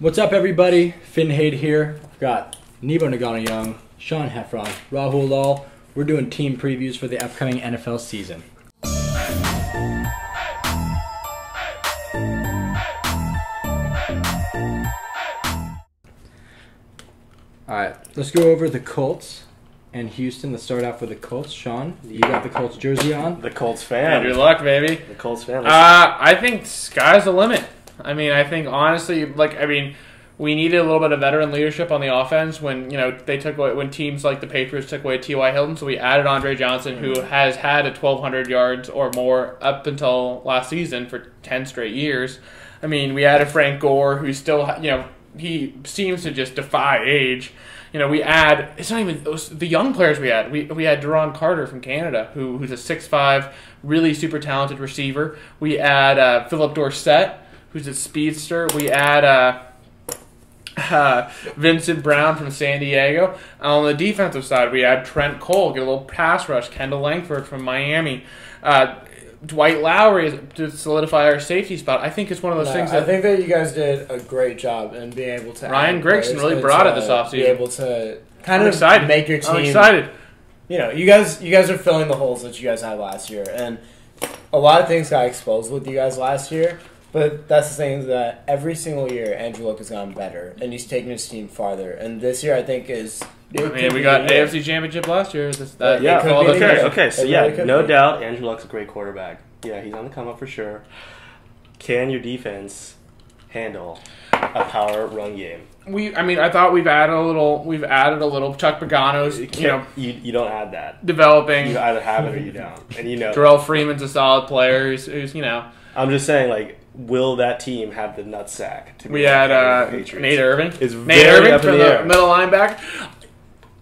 What's up, everybody? Finn Hade here. I've got Nebo Nagano-Young, Sean Heffron, Rahul Lal. We're doing team previews for the upcoming NFL season. Alright, let's go over the Colts and Houston. Let's start off with the Colts. Sean, you got the Colts jersey on. The Colts fan. Andrew Luck, baby. The Colts fan. I think sky's the limit. I think honestly, we needed a little bit of veteran leadership on the offense when when teams like the Patriots took away T.Y. Hilton, so we added Andre Johnson, who has had 1,200 yards or more up until last season for 10 straight years. We added Frank Gore, who still he seems to just defy age. It's not even the young players we had. We had Duron Carter from Canada, who's a 6'5", really super talented receiver. We add Philip Dorsett, who's a speedster. We add Vincent Brown from San Diego. On the defensive side, we add Trent Cole, get a little pass rush. Kendall Langford from Miami. Dwight Lowry to solidify our safety spot. I think it's one of those things that I think that you guys did a great job in being able to. Ryan Grigson really brought it this offseason. Be able to make your team. I'm excited. You guys are filling the holes that you guys had last year, and a lot of things got exposed with you guys last year. But that's the thing, that every single year Andrew Luck has gotten better, and he's taken his team farther. And this year, I think is. We got AFC Championship last year. Okay. So no doubt, Andrew Luck's a great quarterback. Yeah, he's on the come up for sure. Can your defense handle a power run game? I thought we've added a little. Chuck Pagano's, you don't add that. Developing. You either have it or you don't, and Terrell Freeman's a solid player. Who's I'm just saying, will that team have the nutsack? We had Nate Irving. Nate Irving for the middle linebacker.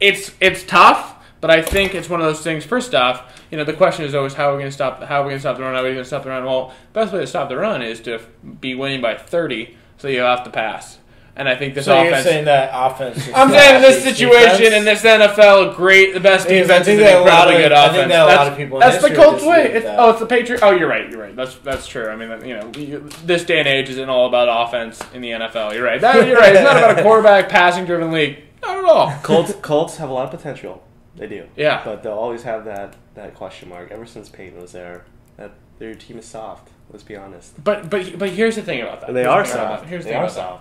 It's tough, but I think it's one of those things. First off, the question is always how are we going to stop the run? How are we going to stop the run? Well, the best way to stop the run is to be winning by 30, so you have to pass. And I think this offense. You're saying that offense. I'm saying in this situation, in this NFL, the best defense is an incredibly good offense. I think that a lot of people. That's the Colts way. It's the Patriots. Oh, you're right. That's true. This day and age isn't all about offense in the NFL. You're right. You're right. It's not about a quarterback passing-driven league. Not at all. Colts have a lot of potential. They do. Yeah. But they'll always have that question mark. Ever since Peyton was there, that their team is soft. Let's be honest. But here's the thing about that. And they are soft. Here's the thing about that.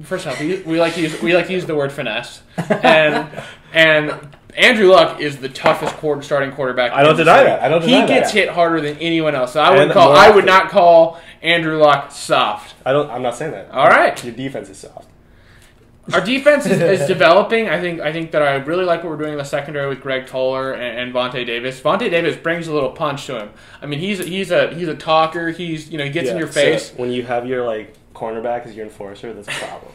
First off, we like to use the word finesse, and Andrew Luck is the toughest starting quarterback. I don't deny that. He gets hit harder than anyone else. So I would not call Andrew Luck soft. I'm not saying that. All right, your defense is soft. Our defense is developing. I think that I really like what we're doing in the secondary with Greg Toller and Vontae Davis. Vontae Davis brings a little punch to him. He's a talker. He gets in your face. So when you have your cornerback as your enforcer, that's a problem.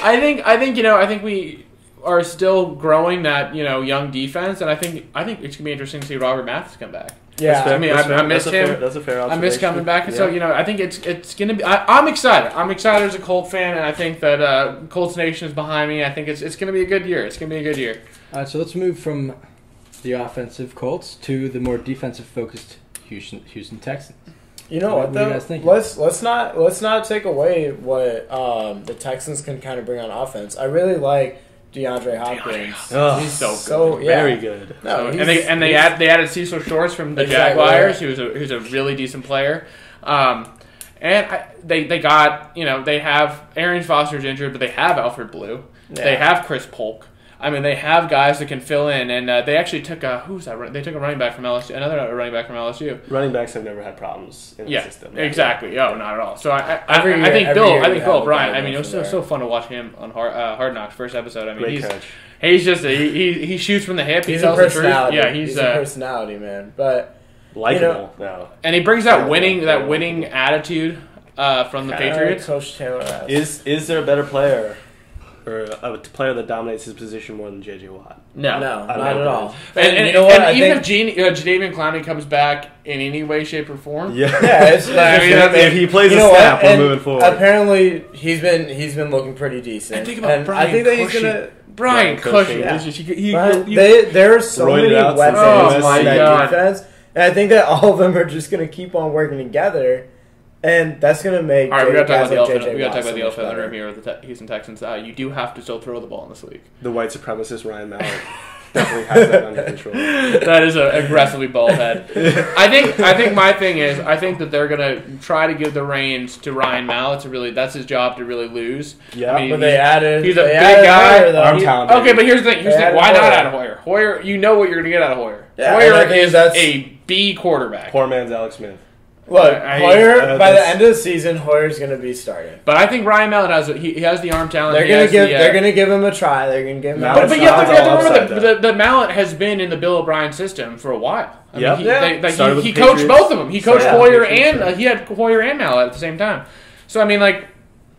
I think we are still growing that young defense, and I think it's gonna be interesting to see Robert Mathis come back. Yeah, I missed him. That's a fair observation. I miss coming back, and so I think it's gonna be. I'm excited. I'm excited as a Colt fan, and I think that Colts Nation is behind me. I think it's gonna be a good year. It's gonna be a good year. All right, so let's move from the offensive Colts to the more defensive focused Houston Texans. You know what though? Let's not take away what the Texans can kind of bring on offense. I really like DeAndre Hopkins. He's so good. Very good. No, they added Cecil Shorts from the Jaguars, who's a really decent player. They got they have Arian Foster's injured, but they have Alfred Blue. Yeah. They have Chris Polk. They have guys that can fill in, and they actually took They took a running back from LSU, another running back from LSU. Running backs have never had problems in the system. Exactly. Oh, not at all. So I think Bill O'Brien. It was so fun to watch him on Hard Knocks first episode. Great coach. He's just he shoots from the hip. He's he tells a personality. The truth. Yeah, he's a personality, man. But likable now. And he brings that winning attitude from the Patriots. Coach Taylor is there a better player? Or a player that dominates his position more than J.J. Watt? No, not at all. And you know what? And even if Jadeveon Clowney comes back in any way, shape, or form, if he plays a snap, we're moving forward. Apparently, he's been looking pretty decent. And think about Brian. I think that he's gonna. Brian Cushing. There are so many weapons in that defense, and I think that all of them are just gonna keep on working together. And that's going to make. All right, we got to talk about the guys like elephant. JJ We got to talk Watt about the so much elephant in the better. room here with the Houston Texans. You do have to still throw the ball in this league. The white supremacist Ryan Mallett definitely has that under control. That is an aggressively bald head. I think my thing is I think that they're gonna try to give the reins to Ryan Mallett to really. That's his job to really lose. Yeah, I mean, But they added. he's a they big added guy. Hoyer, though. Arm talent. Okay, but here's the thing. added Why not Hoyer. add Hoyer? Hoyer, you know what you're gonna get out of Hoyer. Yeah, and I Hoyer think is that's- a B quarterback. Poor man's Alex Smith. Look, Hoyer, by the that's- end of the season, Hoyer's going to be starting. But I think Ryan Mallett has he has the arm talent. They're going to give him a try. They're going to give him Mallett- a But try. you have to Upside, remember that Mallett has been in the Bill O'Brien system for a while. I Yep. mean, Yeah. Started with he the coached Patriots. both of them. He coached Yeah. Hoyer Patriots, and he had Hoyer and Mallett at the same time. So I mean, like,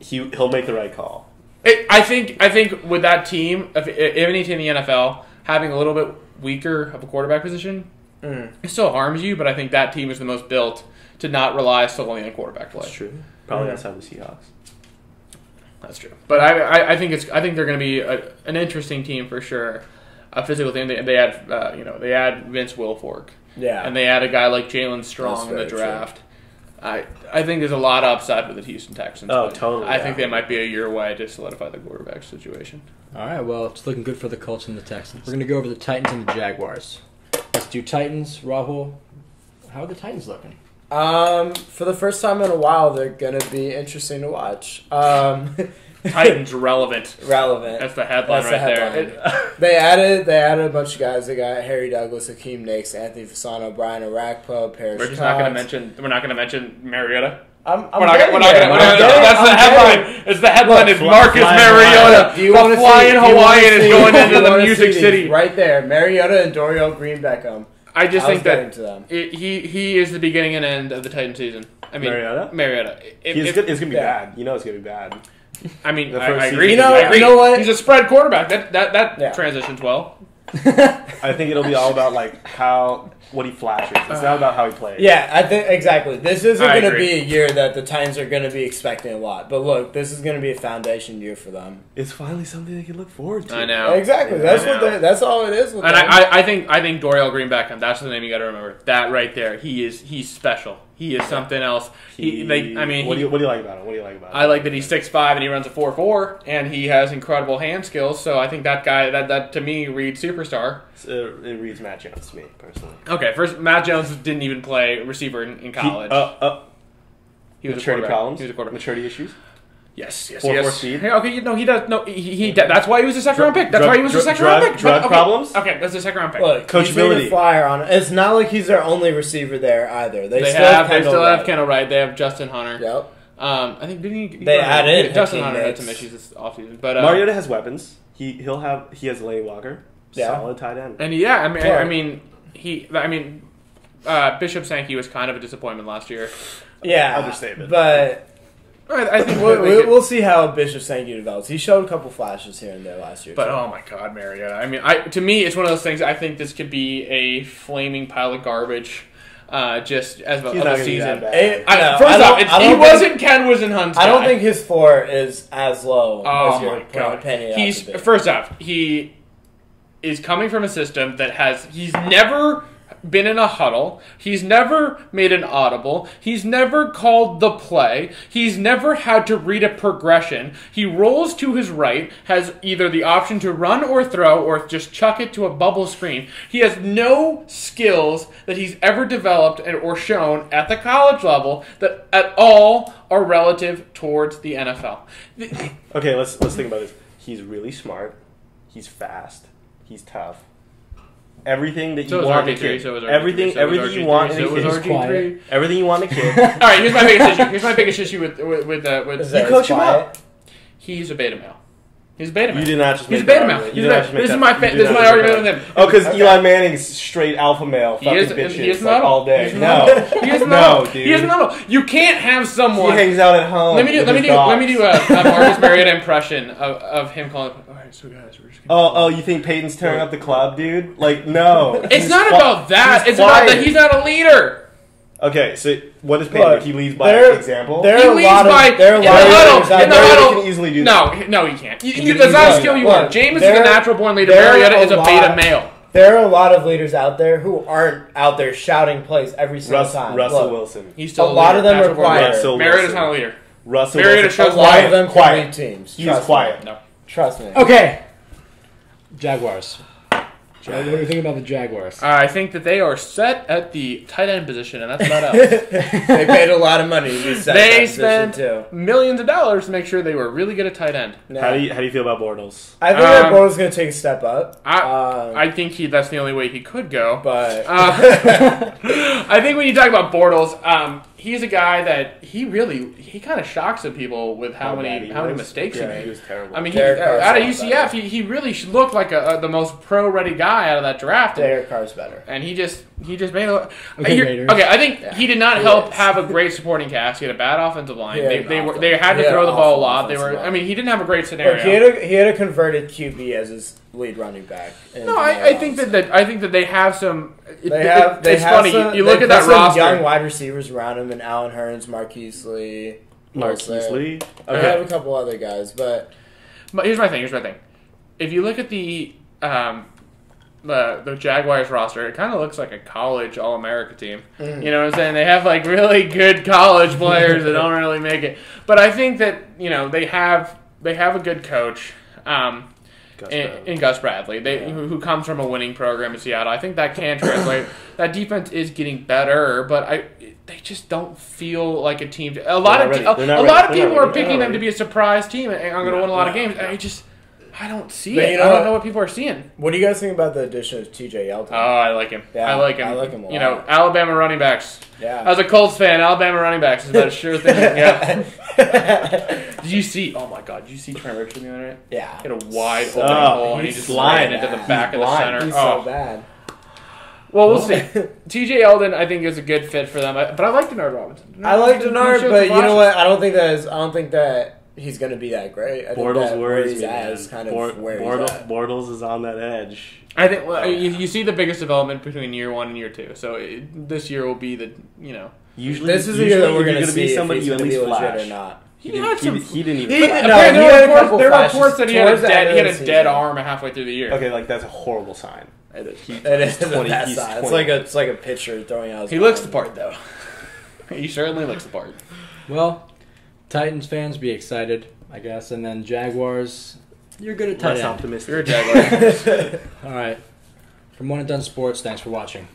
He'll make the right call. I think with that team, if any team in the NFL having a little bit weaker of a quarterback position, it still harms you. But I think that team is the most built to not rely solely on quarterback play. That's true. Probably outside the Seahawks. That's true. But I think they're going to be an interesting team for sure. A physical team. They had they add Vince Wilfork. Yeah. And they add a guy like Jalen That's Strong in the very true. draft. I think there's a lot of upside with the Houston Texans. Oh, but totally, I yeah. think they might be a year away to solidify the quarterback situation. All right, well, it's looking good for the Colts and the Texans. We're going to go over the Titans and the Jaguars. Let's do Titans. Rahul, how are the Titans looking? For the first time in a while, they're going to be interesting to watch. Titans relevant. Relevant. That's the headline That's the right headline. They added a bunch of guys. They got Harry Douglas, Hakeem Nicks, Anthony Fasano, Brian Arakpo, Parrish. We're just not going to mention. We're not going to mention Mariota. I'm We're not getting going there. to. I'm That's the getting- headline. It's the headline. Look, Is Marcus flying Mariota, Do you wanna the flying see- do you wanna Hawaiian, is see- going do into you the wanna Music see City? these? Right there, Mariota and Dorial Green Beckham. I just I think was getting that to them. he is the beginning and end of the Titan season. I mean, Mariota? If- It's going to be yeah. bad. You know it's going to be bad. I mean, The I first agree. season. I agree. You know what? He's a spread quarterback. That Yeah. transitions well. I think it'll be all about what he flashes. It's not about how he plays. Yeah, I think exactly. This isn't I going to agree. be a year that the Titans are going to be expecting a lot. But look, this is going to be a foundation year for them. It's finally something they can look forward to. I know. Exactly. Yeah, That's I know. That's all it is. With And them. I think Dorial Green Beckham. That's the name you got to remember. That right there. He's special. He is something else. What do you like about him? What do you like about him? I like that he's 6'5" and he runs a 4.4 and he has incredible hand skills. So I think that guy that to me reads superstar. It reads Matt Jones to me personally. Okay, first Matt Jones didn't even play receiver in college. He was a Maturity quarterback. problems. He was a quarterback. Maturity issues. Yes. 4.4 speed. Hey, okay, no, he does. No, he that's why he was a second round pick. That's why he was a second round pick. Drug Okay, problems. Okay, that's a second round pick. Look, Coachability. he's a flyer on it. It's not like he's their only receiver there either. They still have Kendall Kendall Wright. They have Justin Hunter. Yep. I think didn't he They added Justin Hakeem Hunter had Nicks. some issues this offseason, but Mariota has weapons. He has Lenny Walker. Yeah. Solid tight end. and yeah, I mean, Right. Bishop Sankey was kind of a disappointment last year. Yeah. Understatement. But I think we'll see how Bishop Sankey develops. He showed a couple flashes here and there last year. But too. oh my God, Mariota! I mean, to me, it's one of those things. I think this could be a flaming pile of garbage, just as of He's not a gonna be season. that bad. First off, I he don't wasn't Ken Wisenhunt's guy. I don't think his floor is as low Oh as you're my God! painting it out He's to be. first off, he is coming from a system that he's never been in a huddle. He's never made an audible. He's never called the play. He's never had to read a progression. He rolls to his right, has either the option to run or throw or just chuck it to a bubble screen. He has no skills that he's ever developed or shown at the college level that at all are relative towards the NFL. Okay, let's think about this. He's really smart. He's fast. He's tough. Everything that you So was want in a RG3, kid. so was RG3, Everything so was you RG3, want in so a was kid. He's quiet. Everything you want in a kid. All right, here's my biggest issue. Here's my biggest issue with Is You that coach him quiet? up. he's a beta male. He's a beta male. You did not just He's a make beta that male. argument. He's You a did not beta. just make This is that- my you did this is not my just make argument that. with him. Oh, because Okay. Eli Manning's straight alpha male, He fucking is bitches he is like, not all day. He is No, not. He is no, not. dude. He is not. You can't have He someone. hangs out at home. Let me do a Marcus Mariota impression of him calling. All right, so guys, we're just gonna Oh, you think Peyton's tearing up the club, dude? Like, no. It's He's not qui- about that. he's It's about that quiet. he's not a leader. Okay, so what does Peyton? Look, He leads by there- example. there He are a leads lot of by there are a in the lot of huddle. leaders out In the there. huddle. He can easily do No, he can't. can That's not a easily skill do you that. want. James is There- a natural born leader. there are Mariota a is a lot- beta male. there are a lot of leaders out there who aren't out there shouting plays every single time. Russell Wilson. He's still a lot of them are quiet. Mariota's not a leader. Russell Mariota Wilson. shows a lot quiet. of them can lead teams. He's quiet. No. Trust me. Okay. Jaguars. What do you think about the Jaguars? I think that they are set at the tight end position, and that's about it. They paid a lot of money to be set They in that position, spent too. millions of dollars to make sure they were really good at tight end. No. How do you feel about Bortles? I think that Bortles is going to take a step up. I think that's the only way he could go. But I think when you talk about Bortles, he's a guy that he kind of shocks at people with how many mistakes he made. He was terrible. I mean, Derek Carr's out of better. UCF, he really looked like the most pro-ready guy out of that draft. Derek Carr's better. And he just made a Okay, I think he did not help is. have a great supporting cast. He had a bad offensive line. He They had had to an throw the ball a awful lot. offensive line. He didn't have a great scenario. Look, he had a converted QB as his lead running back. No, I think that they have some. It's funny. You look at that roster. Young wide receivers around him, and Allen Hurns, Marquise Lee. Lee. They have a couple other guys, but Here's my thing. If you look at the Jaguars roster, it kind of looks like a college All-America team. Mm-hmm. You know what I'm saying? They have like really good college players that don't really make it. But I think that they have a good coach. In Gus Bradley, who comes from a winning program in Seattle. I think that can translate. That defense is getting better, but they just don't feel like a team. A lot of people are picking them to be a surprise team and are going to win a lot of games. I don't see it. I don't know what people are seeing. What do you guys think about the addition of T.J. Yeldon? Oh, I like him. Yeah, I like him. I like him a lot. Alabama running backs. Yeah. As a Colts fan, Alabama running backs is about a sure thing. Did you see? Oh my God! Did you see Trent Richardson the other night? Yeah. He had a wide open hole and he just ran into the back of the center. He's so bad. Well, we'll see. T.J. Yeldon, I think, is a good fit for them, but I like Denard Robinson. I like Denard, but you know what? I don't think that he's going to be that great. I Bortles think worries me. Bortles is on that edge. I think you see the biggest development between year 1 and year 2. So this year will be the Usually, this is the year that we're going to be see somebody if he's you at going to least be legit flash. or not. He didn't even. There were reports that he had a dead arm halfway through the year. Okay, like that's a horrible sign. It is a bad sign. It's like a pitcher throwing out. He looks the part, though. He certainly looks the part. Well, Titans fans, be excited, I guess, and then Jaguars, you're good at tight end. Less optimistic. You're a Jaguar. All right. From One and Done Sports, thanks for watching.